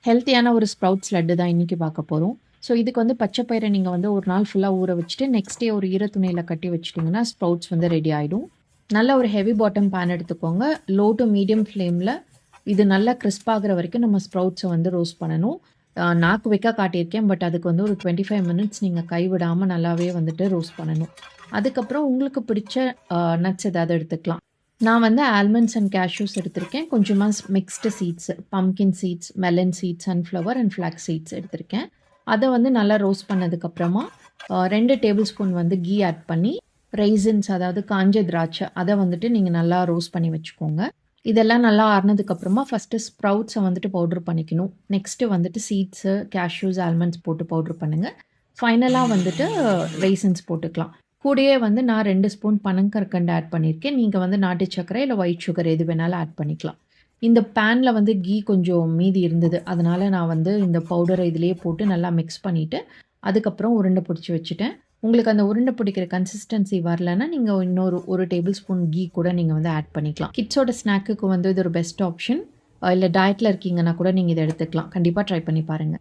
ஹெல்த்தியான ஒரு ஸ்ப்ரவுட்ஸ் லட்டு தான் இன்னைக்கு பார்க்க போறோம். ஸோ இதுக்கு வந்து பச்சை பயிரை நீங்க வந்து ஒரு நாள் ஃபுல்லா ஊற வச்சுட்டு, நெக்ஸ்ட் டே ஒரு ஈர துணியில கட்டி வச்சுட்டீங்கன்னா, ஸ்ப்ரவுட்ஸ் வந்து ரெடி ஆயிடும். நல்ல ஒரு ஹெவி பாட்டம் பேன் எடுத்துக்கோங்க. லோ டூ மீடியம் ஃப்ளேம்ல இது நல்லா கிறிஸ்ப் ஆகுற வரைக்கும் நம்ம ஸ்ப்ரவுட்ஸ வந்து ரோஸ்ட் பண்ணணும். நாக்கு வைக்க காட்டியிருக்கேன். பட் அதுக்கு வந்து ஒரு 25 மினிட்ஸ் நீங்க கைவிடாம நல்லாவே வந்துட்டு ரோஸ்ட் பண்ணணும். அதுக்கப்புறம் உங்களுக்கு பிடிச்ச நட்ஸ் ஏதாவது எடுத்துக்கலாம். நான் வந்து ஆல்மண்ட்ஸ் அண்ட் கேஷ்யூஸ் எடுத்திருக்கேன். கொஞ்சமா mixed seeds, pumpkin seeds, melon seeds, sunflower and flax seeds எடுத்திருக்கேன். அத வந்து நல்லா ரோஸ்ட் பண்ணதுக்கப்புறமா 2 டேபிள் ஸ்பூன் வந்து கீ ஆட் பண்ணி, ரெய்சின்ஸ் அதாவது காஞ்ச திராட்சை அத வந்துட்டு நீங்க நல்லா ரோஸ்ட் பண்ணி வச்சுக்கோங்க. இதெல்லாம் நல்லா ஆறுனதுக்கப்புறமா ஃபர்ஸ்ட்டு ஸ்ப்ரவுட்ஸ வந்துட்டு பவுடர் பண்ணிக்கணும். நெக்ஸ்ட்டு வந்துட்டு சீட்ஸு, கேஷ்யூஸ், ஆல்மண்ட்ஸ் போட்டு பவுடர் பண்ணுங்க. ஃபைனலா வந்துட்டு ரெய்சின்ஸ் போட்டுக்கலாம். கூடயே வந்து நான் 2 ஸ்பூன் பனங்கற்கண்டு ஆட் பண்ணியிருக்கேன். நீங்க வந்து நாட்டு சர்க்கரை இல்ல ஒயிட் சுகர் எது வேணாலும் ஆட் பண்ணிக்கலாம். இந்த பேன்ல வந்து கீ கொஞ்சம் மீதி இருந்தது. அதனால நான் வந்து இந்த பவுடர இதிலேயே போட்டு நல்லா மிக்ஸ் பண்ணிட்டு, அதுக்கப்புறம் உருண்டை புடிச்சு வச்சுட்டேன். உங்களுக்கு அந்த உருண்டை பிடிக்கிற கன்சிஸ்டன்சி வரலன்னா, நீங்க இன்னொரு 1 டேபிள் ஸ்பூன் கீ கூட நீங்க வந்து ஆட் பண்ணிக்கலாம். கிட்ஸோட ஸ்நாக்குக்கு வந்து இது ஒரு பெஸ்ட் ஆப்ஷன். இல்ல டயட்ல இருக்கீங்கன்னா கூட நீங்க இத எடுத்துக்கலாம். கண்டிப்பா ட்ரை பண்ணி பாருங்க.